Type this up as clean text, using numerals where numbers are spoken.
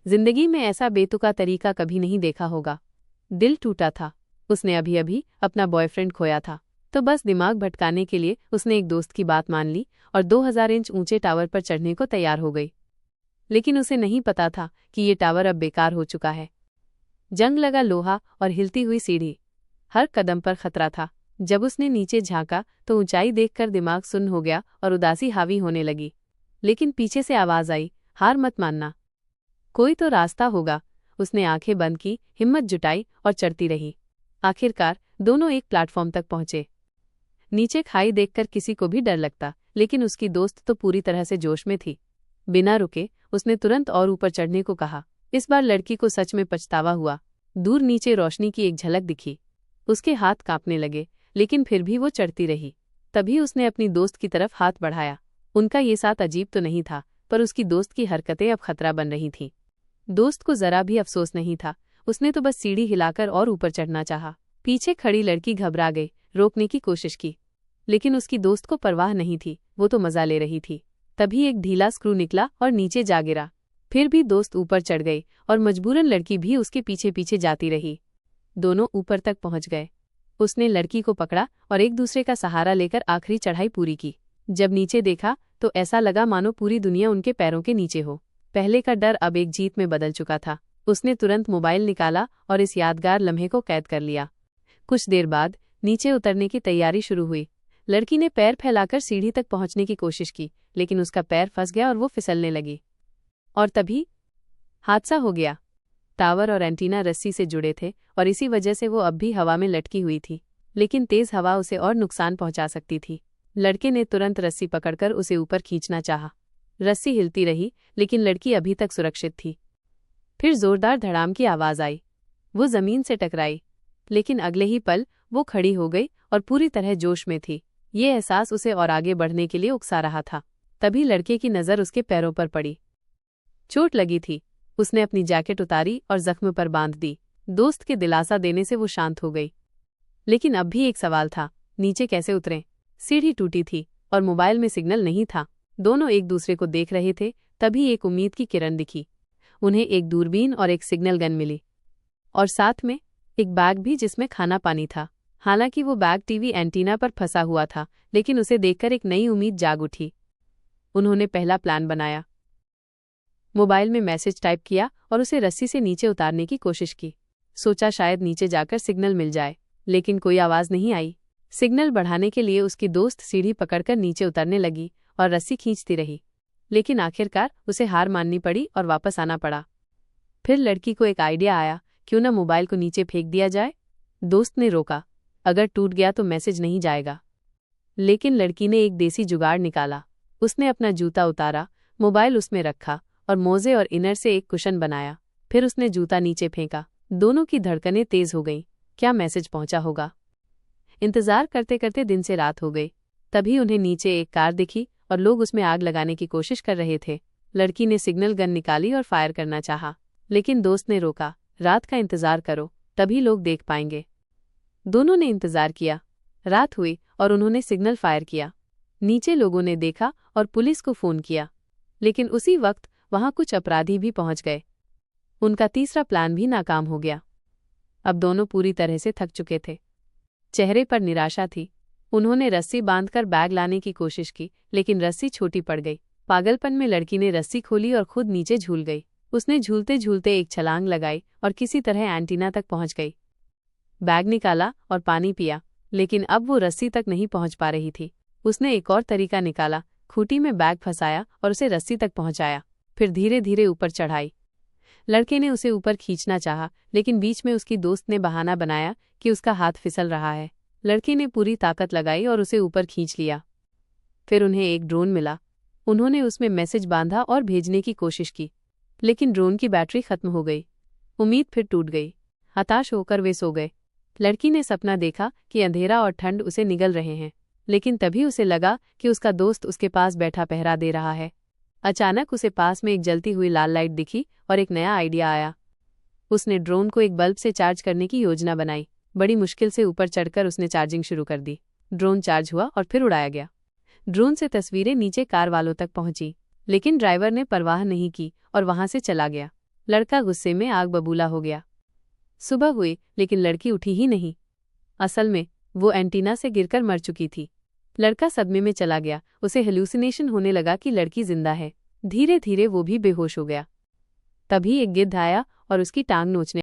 जिंदगी में ऐसा बेतुका तरीका कभी नहीं देखा होगा। दिल टूटा था। उसने अभी अभी अपना बॉयफ्रेंड खोया था, तो बस दिमाग भटकाने के लिए उसने एक दोस्त की बात मान ली और 2000 इंच ऊंचे टावर पर चढ़ने को तैयार हो गई। लेकिन उसे नहीं पता था कि ये टावर अब बेकार हो चुका है। जंग लगा लोहा और हिलती हुई सीढ़ी, हर कदम पर खतरा था। जब उसने नीचे झांका तो ऊंचाई देखकर दिमाग सुन्न हो गया और उदासी हावी होने लगी। लेकिन पीछे से आवाज आई, हार मत मानना, कोई तो रास्ता होगा। उसने आंखें बंद की, हिम्मत जुटाई और चढ़ती रही। आखिरकार दोनों एक प्लेटफॉर्म तक पहुंचे। नीचे खाई देखकर किसी को भी डर लगता, लेकिन उसकी दोस्त तो पूरी तरह से जोश में थी। बिना रुके उसने तुरंत और ऊपर चढ़ने को कहा। इस बार लड़की को सच में पछतावा हुआ। दूर नीचे रोशनी की एक झलक दिखी। उसके हाथ कांपने लगे, लेकिन फिर भी वो चढ़ती रही। तभी उसने अपनी दोस्त की तरफ हाथ बढ़ाया। उनका ये साथ अजीब तो नहीं था, पर उसकी दोस्त की हरकतें अब खतरा बन रही थीं। दोस्त को जरा भी अफसोस नहीं था। उसने तो बस सीढ़ी हिलाकर और ऊपर चढ़ना चाहा। पीछे खड़ी लड़की घबरा गई, रोकने की कोशिश की, लेकिन उसकी दोस्त को परवाह नहीं थी। वो तो मजा ले रही थी। तभी एक ढीला स्क्रू निकला और नीचे जा गिरा। फिर भी दोस्त ऊपर चढ़ गई और मजबूरन लड़की भी उसके पीछे पीछे जाती रही। दोनों ऊपर तक पहुंच गए। उसने लड़की को पकड़ा और एक दूसरे का सहारा लेकर आखिरी चढ़ाई पूरी की। जब नीचे देखा तो ऐसा लगा मानो पूरी दुनिया उनके पैरों के नीचे हो। पहले का डर अब एक जीत में बदल चुका था। उसने तुरंत मोबाइल निकाला और इस यादगार लम्हे को कैद कर लिया। कुछ देर बाद नीचे उतरने की तैयारी शुरू हुई। लड़की ने पैर फैलाकर सीढ़ी तक पहुंचने की कोशिश की, लेकिन उसका पैर फंस गया और वो फिसलने लगी। और तभी हादसा हो गया। टावर और एंटीना रस्सी से जुड़े थे और इसी वजह से वो अब भी हवा में लटकी हुई थी, लेकिन तेज हवा उसे और नुकसान पहुंचा सकती थी। लड़के ने तुरंत रस्सी पकड़कर उसे ऊपर खींचना चाहा। रस्सी हिलती रही, लेकिन लड़की अभी तक सुरक्षित थी। फिर जोरदार धड़ाम की आवाज आई। वो जमीन से टकराई, लेकिन अगले ही पल वो खड़ी हो गई और पूरी तरह जोश में थी। ये एहसास उसे और आगे बढ़ने के लिए उकसा रहा था। तभी लड़के की नज़र उसके पैरों पर पड़ी। चोट लगी थी। उसने अपनी जैकेट उतारी और जख्म पर बांध दी। दोस्त के दिलासा देने से वो शांत हो गई। लेकिन अब भी एक सवाल था, नीचे कैसे उतरें? सीढ़ी टूटी थी और मोबाइल में सिग्नल नहीं था। दोनों एक दूसरे को देख रहे थे। तभी एक उम्मीद की किरण दिखी। उन्हें एक दूरबीन और एक सिग्नल गन मिली, और साथ में एक बैग भी जिसमें खाना पानी था। हालांकि वो बैग टीवी एंटीना पर फंसा हुआ था, लेकिन उसे देखकर एक नई उम्मीद जाग उठी। उन्होंने पहला प्लान बनाया। मोबाइल में मैसेज टाइप किया और उसे रस्सी से नीचे उतारने की कोशिश की। सोचा शायद नीचे जाकर सिग्नल मिल जाए, लेकिन कोई आवाज नहीं आई। सिग्नल बढ़ाने के लिए उसकी दोस्त सीढ़ी पकड़कर नीचे उतरने लगी और रस्सी खींचती रही, लेकिन आखिरकार उसे हार माननी पड़ी और वापस आना पड़ा। फिर लड़की को एक आइडिया आया, क्यों न मोबाइल को नीचे फेंक दिया जाए। दोस्त ने रोका, अगर टूट गया तो मैसेज नहीं जाएगा। लेकिन लड़की ने एक देसी जुगाड़ निकाला। उसने अपना जूता उतारा, मोबाइल उसमें रखा और मोजे और इनर से एक कुशन बनाया। फिर उसने जूता नीचे फेंका। दोनों की धड़कनें तेज हो गईं। क्या मैसेज पहुंचा होगा? इंतजार करते करते दिन से रात हो गई। तभी उन्हें नीचे एक कार दिखी और लोग उसमें आग लगाने की कोशिश कर रहे थे। लड़की ने सिग्नल गन निकाली और फायर करना चाहा, लेकिन दोस्त ने रोका, रात का इंतजार करो, तभी लोग देख पाएंगे। दोनों ने इंतजार किया। रात हुई और उन्होंने सिग्नल फायर किया। नीचे लोगों ने देखा और पुलिस को फोन किया, लेकिन उसी वक्त वहां कुछ अपराधी भी पहुंच गए। उनका तीसरा प्लान भी नाकाम हो गया। अब दोनों पूरी तरह से थक चुके थे। चेहरे पर निराशा थी। उन्होंने रस्सी बांधकर बैग लाने की कोशिश की, लेकिन रस्सी छोटी पड़ गई। पागलपन में लड़की ने रस्सी खोली और खुद नीचे झूल गई। उसने झूलते झूलते एक छलांग लगाई और किसी तरह एंटीना तक पहुंच गई। बैग निकाला और पानी पिया, लेकिन अब वो रस्सी तक नहीं पहुंच पा रही थी। उसने एक और तरीका निकाला, खूंटी में बैग फंसाया और उसे रस्सी तक पहुंचाया। फिर धीरे धीरे ऊपर चढ़ाई। लड़के ने उसे ऊपर खींचना चाहा, लेकिन बीच में उसकी दोस्त ने बहाना बनाया कि उसका हाथ फिसल रहा है। लड़के ने पूरी ताकत लगाई और उसे ऊपर खींच लिया। फिर उन्हें एक ड्रोन मिला। उन्होंने उसमें मैसेज बांधा और भेजने की कोशिश की, लेकिन ड्रोन की बैटरी खत्म हो गई। उम्मीद फिर टूट गई। हताश होकर वे सो गए। लड़की ने सपना देखा कि अंधेरा और ठंड उसे निगल रहे हैं, लेकिन तभी उसे लगा कि उसका दोस्त उसके पास बैठा पहरा दे रहा है। अचानक उसे पास में एक जलती हुई लाल लाइट दिखी और एक नया आइडिया आया। उसने ड्रोन को एक बल्ब से चार्ज करने की योजना बनाई। बड़ी मुश्किल से ऊपर चढ़कर उसने चार्जिंग शुरू कर दी। ड्रोन चार्ज हुआ और फिर उड़ाया गया। ड्रोन से तस्वीरें नीचे कार वालों तक पहुंची, लेकिन ड्राइवर ने परवाह नहीं की और वहां से चला गया। लड़का गुस्से में आग बबूला हो गया। सुबह हुई लेकिन लड़की उठी ही नहीं। असल में वो एंटीना से गिरकर मर चुकी थी। लड़का सदमे में चला गया। उसे हेलुसिनेशन होने लगा कि लड़की जिंदा है। धीरे धीरे वो भी बेहोश हो गया। तभी एक गिद्ध आया और उसकी टांग नोचने